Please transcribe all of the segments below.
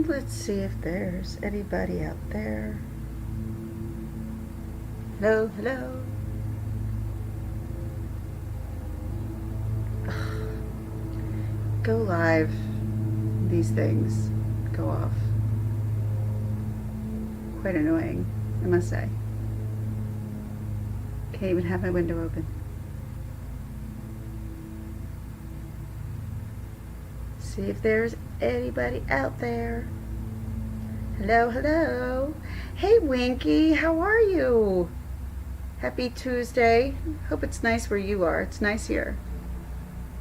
Let's see if there's anybody out there. Hello, hello. Go live. These things go off. Quite annoying, I must say. Can't even have my window open. See if there's anybody out there. Hello, hello. Hey, Winky, how are you? Happy Tuesday. Hope it's nice where you are. It's nice here.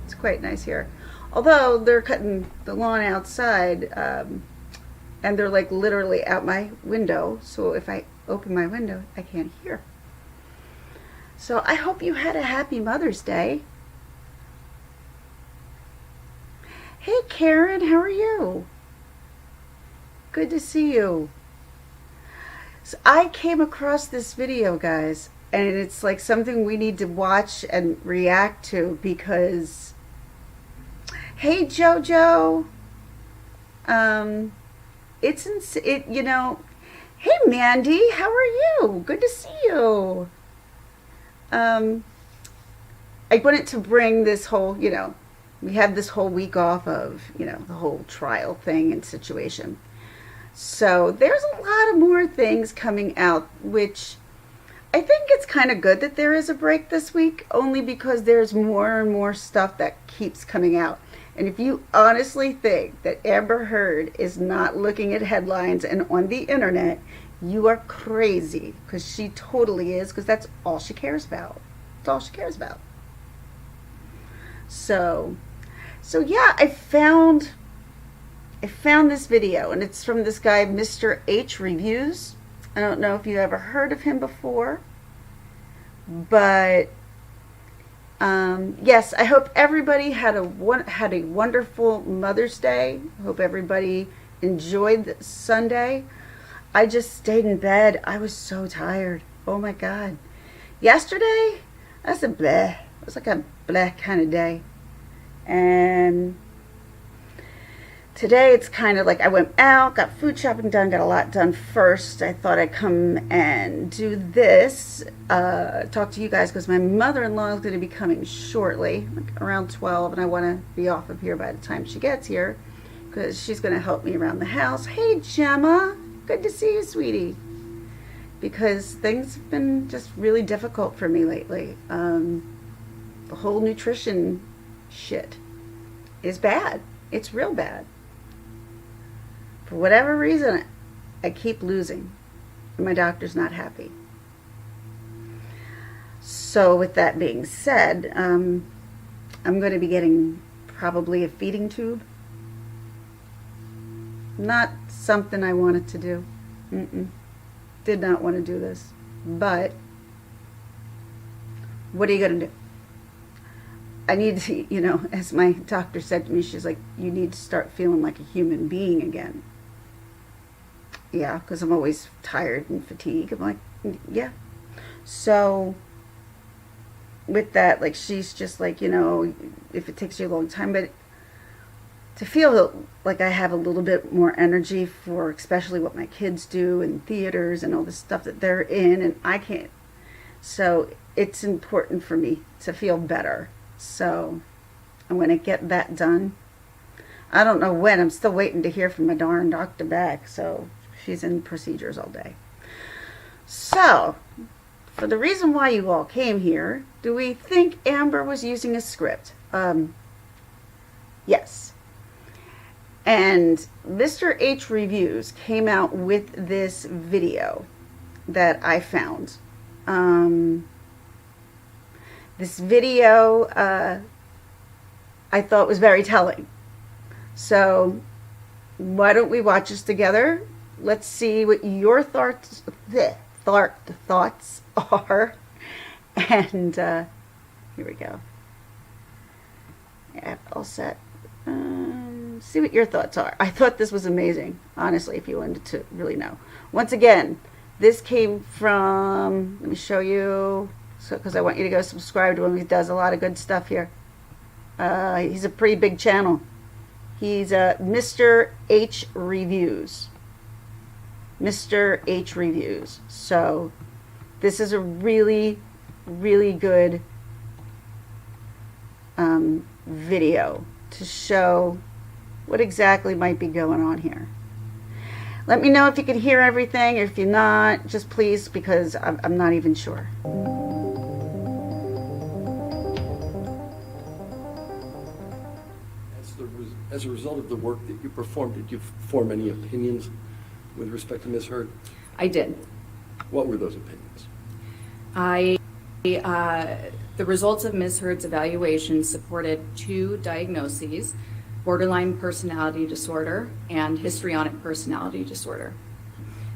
It's quite nice here. Although they're cutting the lawn outside, and they're like literally out my window. So if I open my window, I can't hear. So I hope you had a happy Mother's Day. Hey, Karen, how are you? Good to see you. So I came across this video, guys, and it's like something we need to watch and react to because, hey, Jojo, hey, Mandy, how are you? Good to see you. I wanted to bring this whole, we have this whole week off of, the whole trial thing and situation. So there's a lot of more things coming out, which I think it's kind of good that there is a break this week, only because there's more and more stuff that keeps coming out. And if you honestly think that Amber Heard is not looking at headlines and on the internet, you are crazy, because she totally is, because that's all she cares about. That's all she cares about. So yeah, I found this video, and it's from this guy, Mr. H Reviews. I don't know if you ever heard of him before, but yes, I hope everybody had a wonderful Mother's Day. I hope everybody enjoyed Sunday. I just stayed in bed. I was so tired. Oh my God. Yesterday, that's a bleh. It was like a bleh kind of day. And today it's kind of like I went out, got food shopping done, got a lot done first. I thought I'd come and do this, talk to you guys, because my mother-in-law is going to be coming shortly, like around 12, and I want to be off of here by the time she gets here, because she's going to help me around the house. Hey, Gemma, good to see you, sweetie, because things have been just really difficult for me lately. The whole nutrition shit is bad. It's real bad. For whatever reason, I keep losing, and my doctor's not happy. So with that being said, I'm going to be getting probably a feeding tube. Not something I wanted to do. Did not want to do this. But what are you going to do? I need to, as my doctor said to me, she's like, you need to start feeling like a human being again. Yeah, because I'm always tired and fatigued. I'm like, yeah. So with that, like, she's just like, if it takes you a long time, but to feel like I have a little bit more energy for especially what my kids do in theaters and all the stuff that they're in, and I can't. So it's important for me to feel better. So I'm going to get that done. I don't know when. I'm still waiting to hear from my darn doctor back. So she's in procedures all day. So for the reason why you all came here, do we think Amber was using a script? Yes. And Mr. H Reviews came out with this video that I found. This video I thought was very telling. So why don't we watch this together? Let's see what your thoughts are. And here we go. Yeah, all set. See what your thoughts are. I thought this was amazing, honestly, if you wanted to really know. Once again, this came from, let me show you, because I want you to go subscribe to him. He does a lot of good stuff here. He's a pretty big channel. He's Mr. H Reviews. Mr. H Reviews. So this is a really, really good video to show what exactly might be going on here. Let me know if you can hear everything. If you're not, just please, because I'm not even sure. As a result of the work that you performed, did you form any opinions with respect to Ms. Heard? I did. What were those opinions? The results of Ms. Heard's evaluation supported 2 diagnoses: borderline personality disorder and histrionic personality disorder.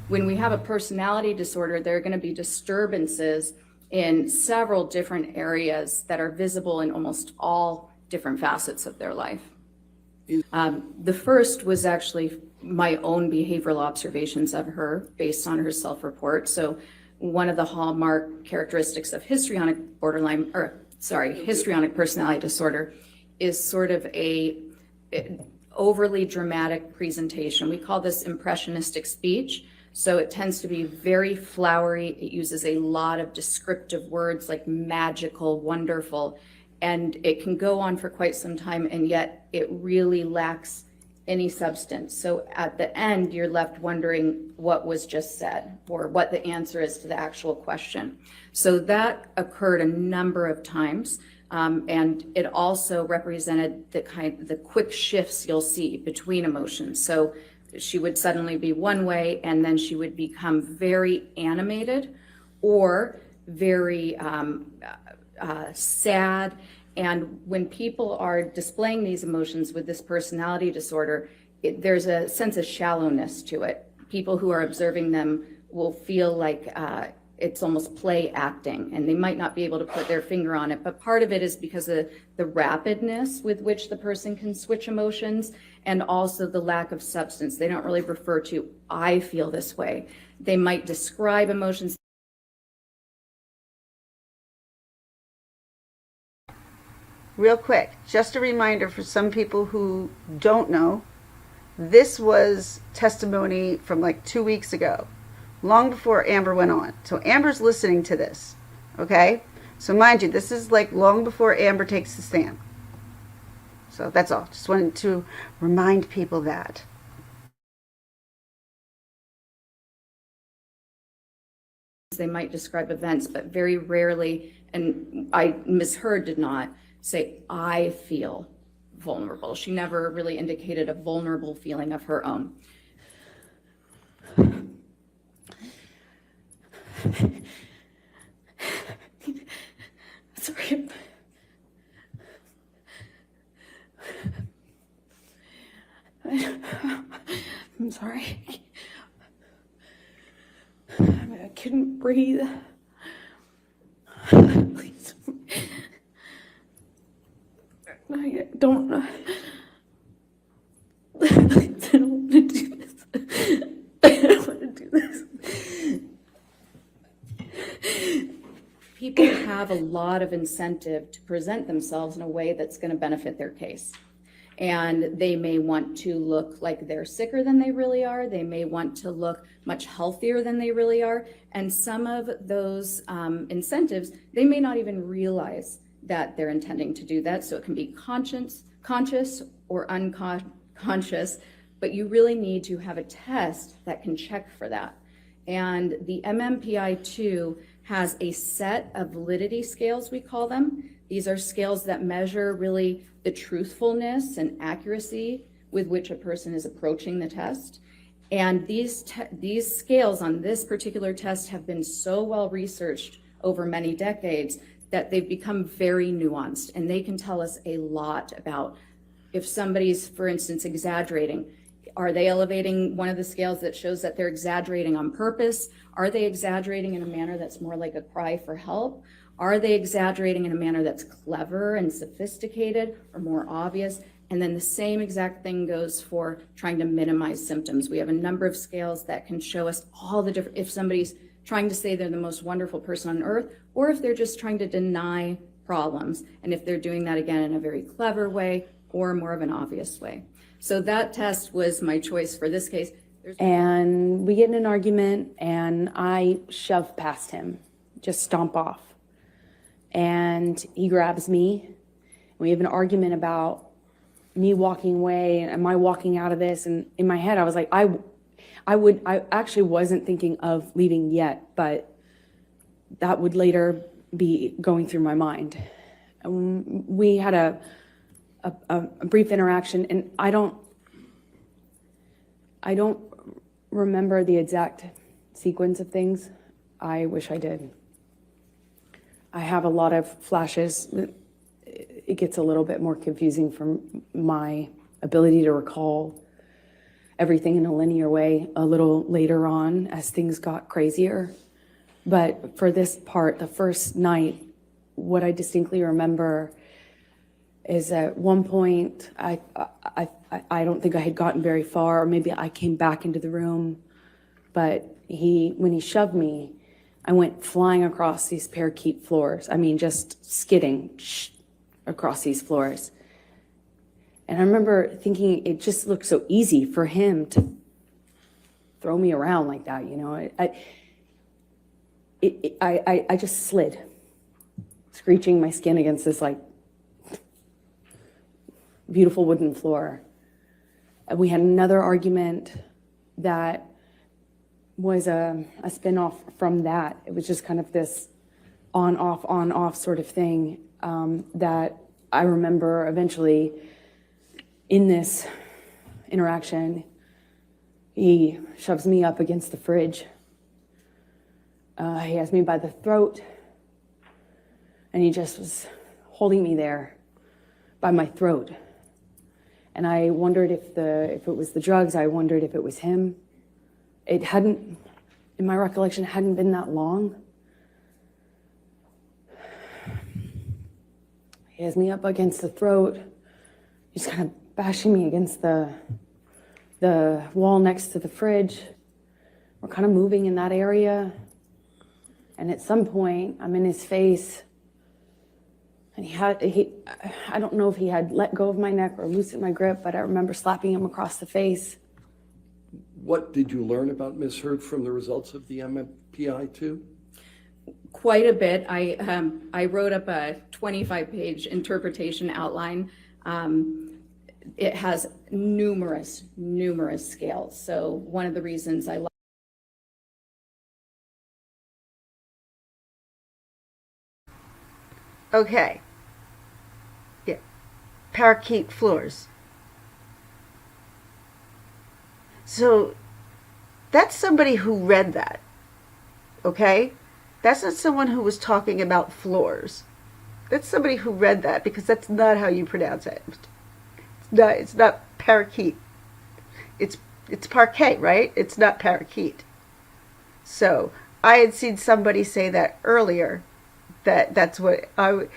When we have a personality disorder, there are going to be disturbances in several different areas that are visible in almost all different facets of their life. The first was actually my own behavioral observations of her based on her self-report. So one of the hallmark characteristics of histrionic personality disorder is sort of a overly dramatic presentation. We call this impressionistic speech. So it tends to be very flowery. It uses a lot of descriptive words like magical, wonderful, and it can go on for quite some time, and yet it really lacks any substance. So at the end, you're left wondering what was just said or what the answer is to the actual question. So that occurred a number of times. And it also represented the quick shifts you'll see between emotions. So she would suddenly be one way, and then she would become very animated or very sad. And when people are displaying these emotions with this personality disorder, there's a sense of shallowness to it. People who are observing them will feel like it's almost play acting, and they might not be able to put their finger on it, but part of it is because of the rapidness with which the person can switch emotions, and also the lack of substance. They don't really refer to, I feel this way. They might describe emotions. Real quick, just a reminder for some people who don't know, this was testimony from like 2 weeks ago, long before Amber went on. So Amber's listening to this, okay? So mind you, this is like long before Amber takes the stand. So that's all. Just wanted to remind people that. They might describe events, but very rarely, and Ms. Heard did not say, I feel vulnerable. She never really indicated a vulnerable feeling of her own. Sorry. I'm sorry. I couldn't breathe. Please. I don't know. I don't want to do this. I don't want to do this. People have a lot of incentive to present themselves in a way that's going to benefit their case. And they may want to look like they're sicker than they really are. They may want to look much healthier than they really are. And some of those incentives, they may not even realize that they're intending to do that. So it can be conscious or unconscious, but you really need to have a test that can check for that. And the MMPI-2 has a set of validity scales, we call them. These are scales that measure really the truthfulness and accuracy with which a person is approaching the test. And these scales on this particular test have been so well researched over many decades that they've become very nuanced, and they can tell us a lot about if somebody's, for instance, exaggerating. Are they elevating one of the scales that shows that they're exaggerating on purpose? Are they exaggerating in a manner that's more like a cry for help? Are they exaggerating in a manner that's clever and sophisticated or more obvious? And then the same exact thing goes for trying to minimize symptoms. We have a number of scales that can show us all the different, if somebody's trying to say they're the most wonderful person on earth, or if they're just trying to deny problems, and if they're doing that again in a very clever way or more of an obvious way. So that test was my choice for this case. And we get in an argument, and I shove past him, just stomp off. And he grabs me. We have an argument about me walking away, and am I walking out of this? And in my head, I was like, I actually wasn't thinking of leaving yet, but that would later be going through my mind. We had a brief interaction, and I don't remember the exact sequence of things. I wish I did. I have a lot of flashes. It gets a little bit more confusing from my ability to recall everything in a linear way a little later on as things got crazier. But for this part, the first night, what I distinctly remember is at one point, I don't think I had gotten very far, or maybe I came back into the room, but when he shoved me, I went flying across these parakeet floors. I mean, just skidding across these floors. And I remember thinking it just looked so easy for him to throw me around like that, you know. I just slid, screeching my skin against this like beautiful wooden floor. And we had another argument that was a spin-off from that. It was just kind of this on-off sort of thing that I remember eventually in this interaction, he shoves me up against the fridge. He has me by the throat, and he just was holding me there by my throat. And I wondered if it was the drugs. I wondered if it was him. It hadn't, in my recollection, hadn't been that long. He has me up against the throat. He's kind of bashing me against the wall next to the fridge. We're kind of moving in that area. And at some point, I'm in his face. And I don't know if he had let go of my neck or loosened my grip, but I remember slapping him across the face. What did you learn about Ms. Hurd from the results of the MMPI-2? Quite a bit. I wrote up a 25-page interpretation outline. It has numerous scales. So one of the reasons I Okay. Yeah. Parakeet floors. So that's somebody who read that. Okay? That's not someone who was talking about floors. That's somebody who read that, because that's not how you pronounce it. It's not parakeet. It's parquet, right? It's not parakeet. So I had seen somebody say that earlier, that's what I would,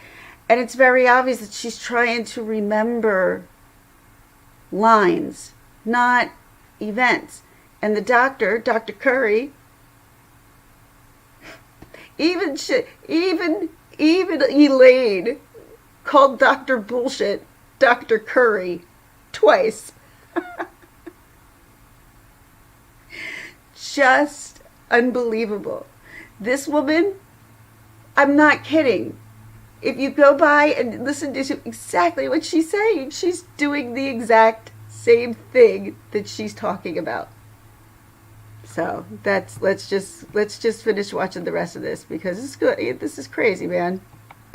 and it's very obvious that she's trying to remember lines, not events. And the doctor, Dr. Curry, even Elaine called Dr. Bullshit Dr. Curry twice. Just unbelievable. This woman, I'm not kidding. If you go by and listen to exactly what she's saying, she's doing the exact same thing that she's talking about. So let's just finish watching the rest of this, because it's good. This is crazy, man.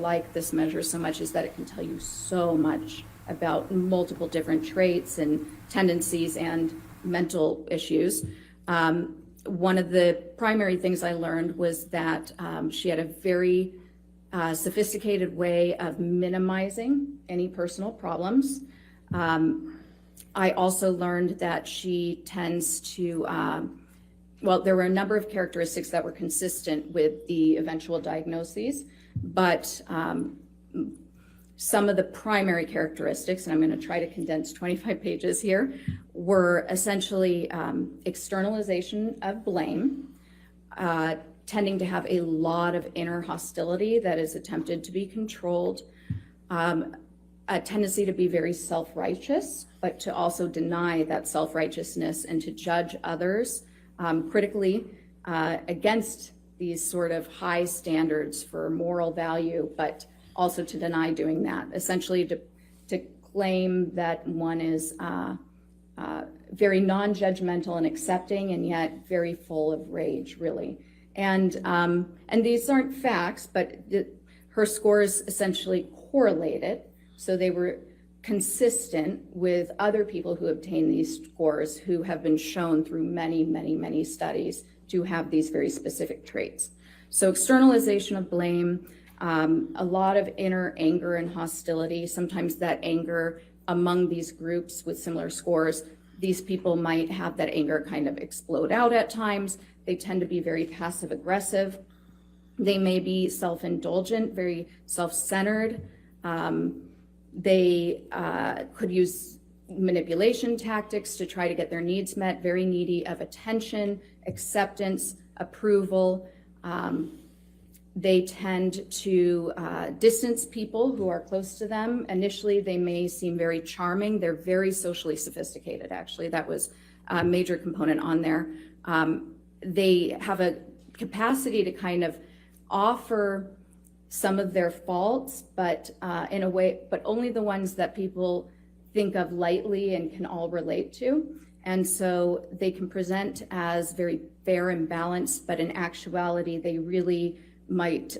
like this measure so much is that it can tell you so much about multiple different traits and tendencies and mental issues. One of the primary things I learned was that she had a very sophisticated way of minimizing any personal problems. I also learned that she tends to, well, there were a number of characteristics that were consistent with the eventual diagnoses, but some of the primary characteristics, and I'm going to try to condense 25 pages here, were essentially externalization of blame, tending to have a lot of inner hostility that is attempted to be controlled, a tendency to be very self-righteous, but to also deny that self-righteousness and to judge others critically against these sort of high standards for moral value, but also to deny doing that. Essentially to claim that one is very non-judgmental and accepting, and yet very full of rage, really. And these aren't facts, but her scores essentially correlated, so they were consistent with other people who obtained these scores who have been shown through many, many, many studies to have these very specific traits. So externalization of blame, a lot of inner anger and hostility, sometimes that anger among these groups with similar scores, these people might have that anger kind of explode out at times. They tend to be very passive aggressive. They may be self-indulgent, very self-centered. They could use manipulation tactics to try to get their needs met, very needy of attention, acceptance, approval. They tend to distance people who are close to them. Initially, they may seem very charming. They're very socially sophisticated, actually. That was a major component on there. They have a capacity to kind of offer some of their faults, but in a way, but only the ones that people think of lightly and can all relate to. And so they can present as very fair and balanced, but in actuality, they really might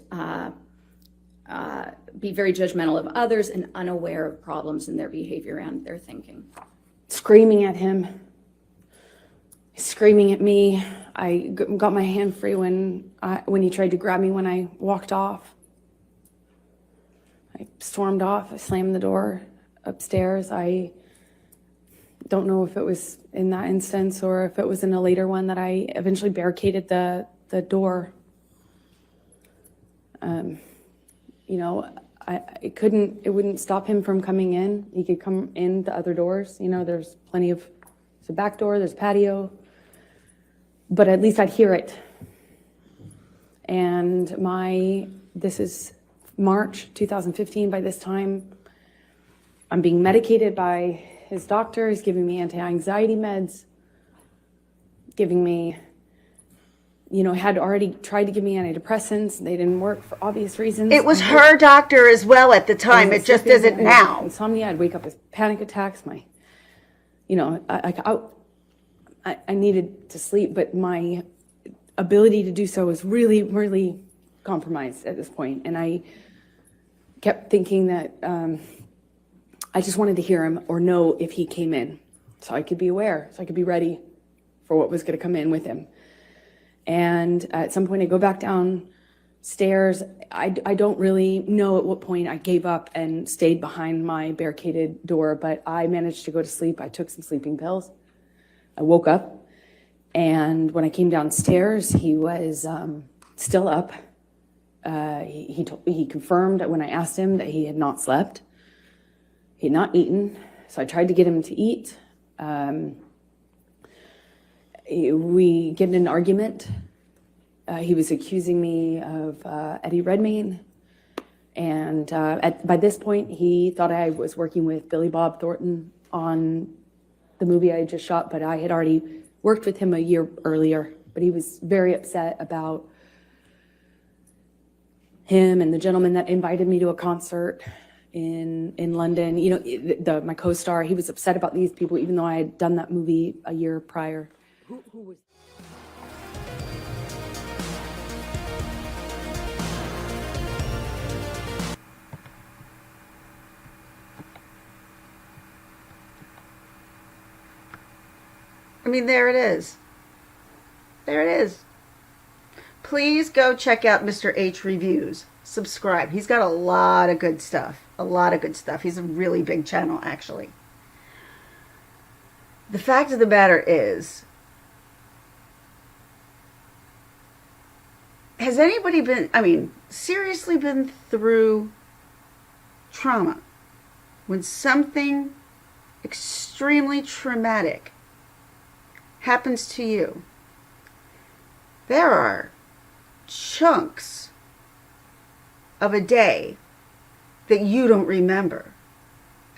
be very judgmental of others and unaware of problems in their behavior and their thinking. Screaming at him, screaming at me. I got my hand free when he tried to grab me when I walked off. I stormed off. I slammed the door upstairs. I don't know if it was in that instance or if it was in a later one that I eventually barricaded the door. It wouldn't stop him from coming in. He could come in the other doors. There's there's a back door, there's a patio, but at least I'd hear it. And this is March 2015. By this time, I'm being medicated by his doctor. He's giving me anti-anxiety meds, giving me, had already tried to give me antidepressants. They didn't work for obvious reasons. It was her doctor as well at the time. It just isn't now. Insomnia. I'd wake up with panic attacks. I needed to sleep, but my ability to do so was really, really compromised at this point. And I kept thinking that I just wanted to hear him or know if he came in so I could be aware, so I could be ready for what was going to come in with him. And at some point I go back downstairs. I don't really know at what point I gave up and stayed behind my barricaded door, but I managed to go to sleep. I took some sleeping pills. I woke up, and when I came downstairs, he was still up. He confirmed when I asked him that he had not slept. He had not eaten, so I tried to get him to eat. We get in an argument. He was accusing me of Eddie Redmayne. And by this point, he thought I was working with Billy Bob Thornton on the movie I had just shot, but I had already worked with him a year earlier. But he was very upset about him and the gentleman that invited me to a concert in London. My co-star, he was upset about these people, even though I had done that movie a year prior. Who was... I mean, there it is. There it is. Please go check out Mr. H Reviews. Subscribe. He's got a lot of good stuff. A lot of good stuff. He's a really big channel, actually. The fact of the matter is, has anybody seriously been through trauma? When something extremely traumatic happens to you, there are chunks of a day that you don't remember.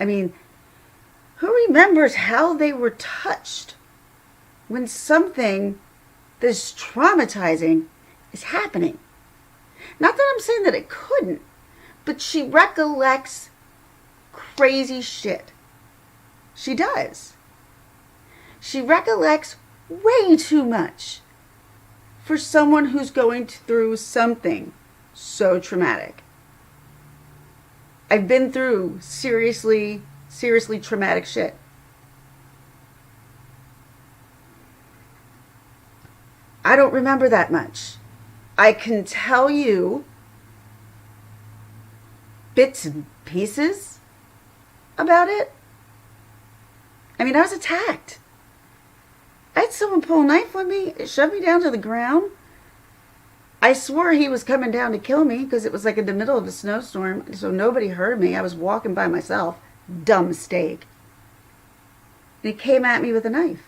I mean, who remembers how they were touched when something this traumatizing is happening? Not that I'm saying that it couldn't, but she recollects crazy shit. She does. She recollects way too much for someone who's going through something so traumatic. I've been through seriously traumatic shit. I don't remember that much. I can tell you bits and pieces about it. I mean, I was attacked. I had someone pull a knife on me, shove me down to the ground. I swore he was coming down to kill me because it was like in the middle of a snowstorm, so nobody heard me. I was walking by myself. Dumb mistake. And he came at me with a knife.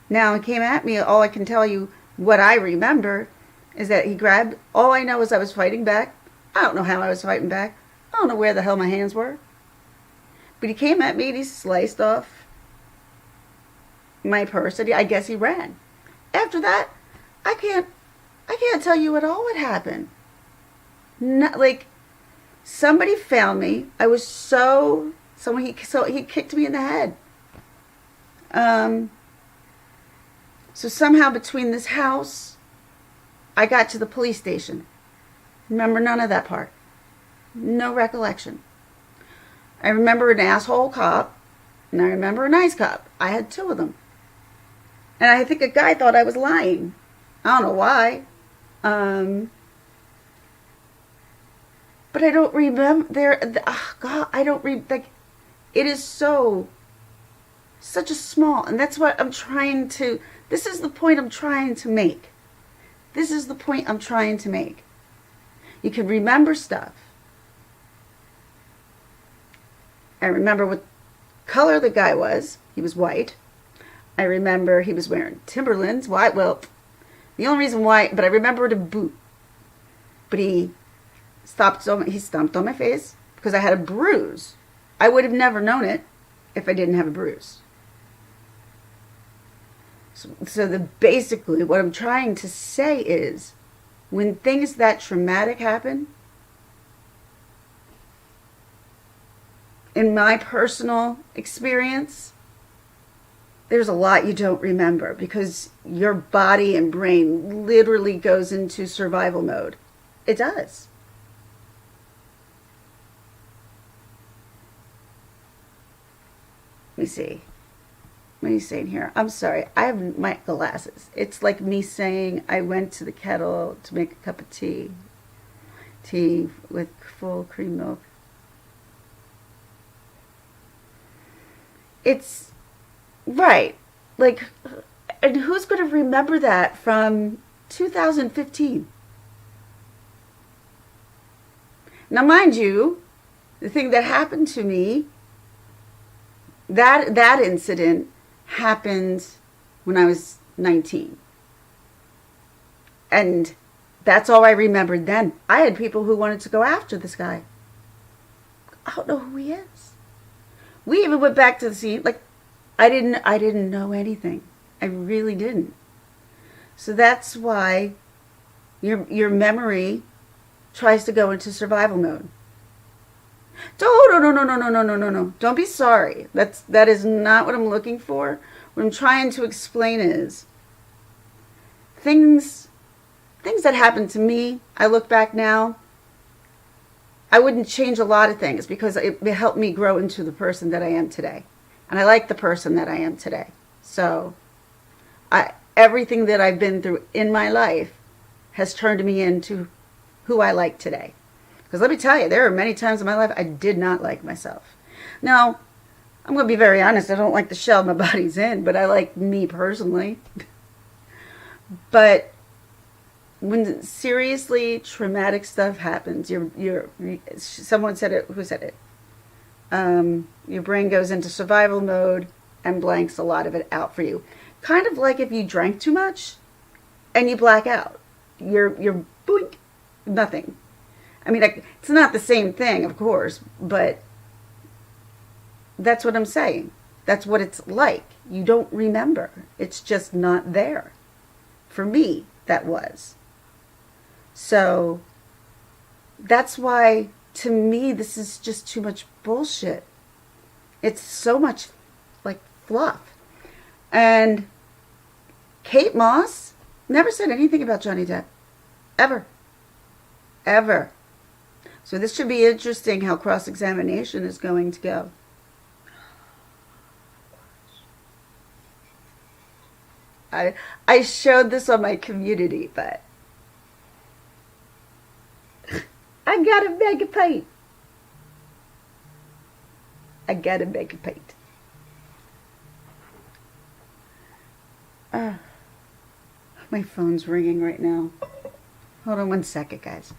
Now, he came at me, all I can tell you, what I remember, is that he grabbed, all I know is I was fighting back. I don't know how I was fighting back. I don't know where the hell my hands were. But he came at me and he sliced off my purse, and I guess he ran. After that, I can't tell you at all what happened. Not, like, somebody found me. I was so he kicked me in the head. So somehow between this house, I got to the police station. Remember none of that part. No recollection. I remember an asshole cop, and I remember a nice cop. I had two of them. And I think a guy thought I was lying. I don't know why. But I don't remember God, I don't like, it is such a small, and that's what I'm trying to, this is the point I'm trying to make. This is the point I'm trying to make. You can remember stuff. I remember what color the guy was. He was white. I remember he was wearing Timberlands. Why? Well, the only reason why, but I remembered a boot. But he stomped on my face because I had a bruise. I would have never known it if I didn't have a bruise. So basically what I'm trying to say is, when things that traumatic happen, in my personal experience, there's a lot you don't remember because your body and brain literally goes into survival mode. It does. Let me see. What are you saying here? I'm sorry. I have my glasses. It's like me saying I went to the kettle to make a cup of tea. Tea with full cream milk. It's right. Like, and who's going to remember that from 2015? Now, mind you, the thing that happened to me, that incident happened when I was 19. And that's all I remembered then. I had people who wanted to go after this guy. I don't know who he is. We even went back to the scene. Like, I didn't know anything. I really didn't. So that's why your memory tries to go into survival mode. No. Don't be sorry. That is not what I'm looking for. What I'm trying to explain is things that happened to me, I look back now, I wouldn't change a lot of things because it helped me grow into the person that I am today. And I like the person that I am today. So everything that I've been through in my life has turned me into who I like today. Because let me tell you, there are many times in my life I did not like myself. Now, I'm going to be very honest. I don't like the shell my body's in, but I like me personally. But when seriously traumatic stuff happens, someone said it, who said it? Your brain goes into survival mode and blanks a lot of it out for you. Kind of like if you drank too much and you black out. You're boink, nothing. I mean, it's not the same thing, of course, but That's what I'm saying. That's what it's like. You don't remember. It's just not there. For me, that was. So that's why, to me, this is just too much bullshit. It's so much like fluff. And Kate Moss never said anything about Johnny Depp. Ever. Ever. So this should be interesting how cross-examination is going to go. I showed this on my community, but I gotta make a paint. I gotta make a paint. My phone's ringing right now. Hold on one second, guys.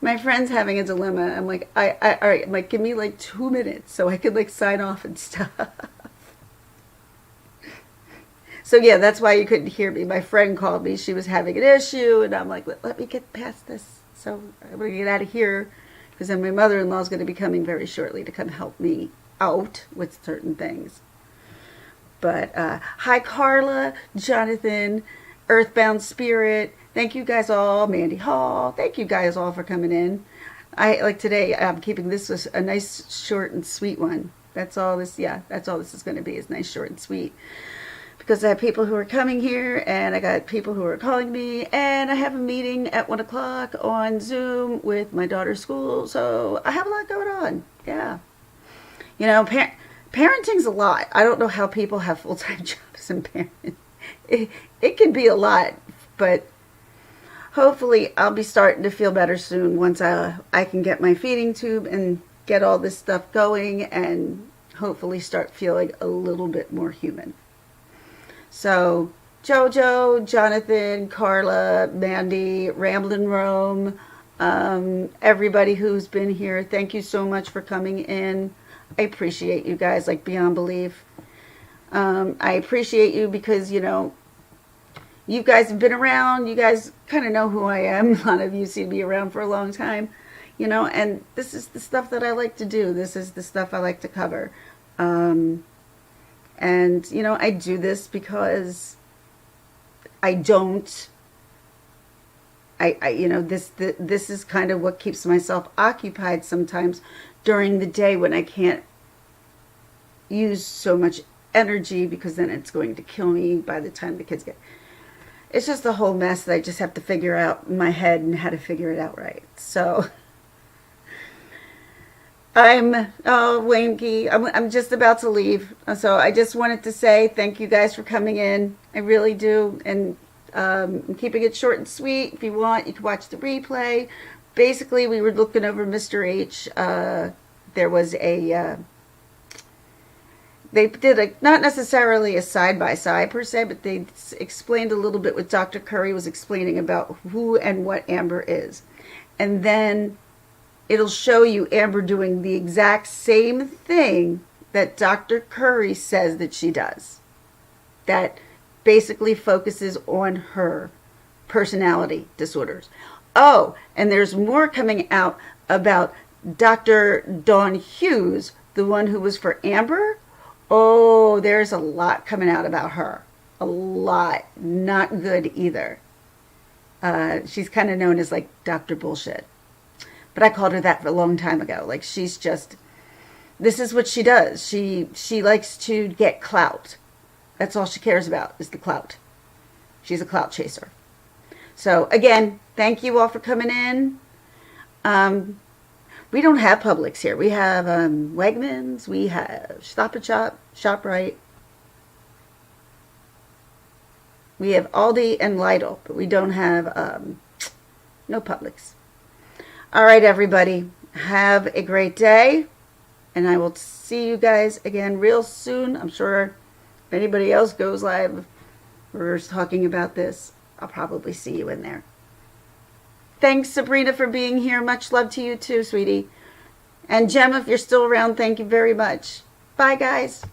My friend's having a dilemma. I'm like, all right. I'm like, give me like 2 minutes so I could like sign off and stuff. So yeah, that's why you couldn't hear me. My friend called me. She was having an issue, and I'm like, let me get past this. So I'm going to get out of here, because then my mother-in-law is going to be coming very shortly to come help me out with certain things. But hi, Carla, Jonathan, Earthbound Spirit. Thank you guys all. Mandy Hall. Thank you guys all for coming in. I like today. I'm keeping this was a nice, short, and sweet one. That's all this. Yeah, that's all this is going to be. Is nice, short, and sweet. Because I have people who are coming here, and I got people who are calling me, and I have a meeting at 1 o'clock on Zoom with my daughter's school. So I have a lot going on. Yeah, you know, parenting's a lot. I don't know how people have full-time jobs and parent. It can be a lot, but hopefully I'll be starting to feel better soon once I can get my feeding tube and get all this stuff going, and hopefully start feeling a little bit more human. So Jojo, Jonathan, Carla, Mandy, Ramblin' Rome, everybody who's been here, thank you so much for coming in. I appreciate you guys like beyond belief. I appreciate you because, you know, you guys have been around. You guys kind of know who I am. A lot of you see me around for a long time, you know, and this is the stuff that I like to do. This is the stuff I like to cover. And, you know, I do this because I don't, you know, this is kind of what keeps myself occupied sometimes during the day when I can't use so much energy, because then it's going to kill me by the time the kids get. It's just a whole mess that I just have to figure out in my head and how to figure it out right. So I'm wanky. I'm just about to leave. So I just wanted to say thank you guys for coming in. I really do. And I'm keeping it short and sweet. If you want, you can watch the replay. Basically, we were looking over Mr. H. There was a, they did not necessarily a side-by-side per se, but they explained a little bit what Dr. Curry was explaining about who and what Amber is. And then it'll show you Amber doing the exact same thing that Dr. Curry says that she does. That basically focuses on her personality disorders. Oh, and there's more coming out about Dr. Dawn Hughes, the one who was for Amber. Oh, there's a lot coming out about her. A lot. Not good either. She's kind of known as like Dr. Bullshit. But I called her that a long time ago. Like, she's just, this is what she does. She likes to get clout. That's all she cares about, is the clout. She's a clout chaser. So, again, thank you all for coming in. We don't have Publix here. We have Wegmans. We have Stop and Shop, ShopRite. We have Aldi and Lidl, but we don't have no Publix. All right, everybody. Have a great day. And I will see you guys again real soon. I'm sure if anybody else goes live, we're talking about this, I'll probably see you in there. Thanks, Sabrina, for being here. Much love to you too, sweetie. And Gemma, if you're still around, thank you very much. Bye, guys.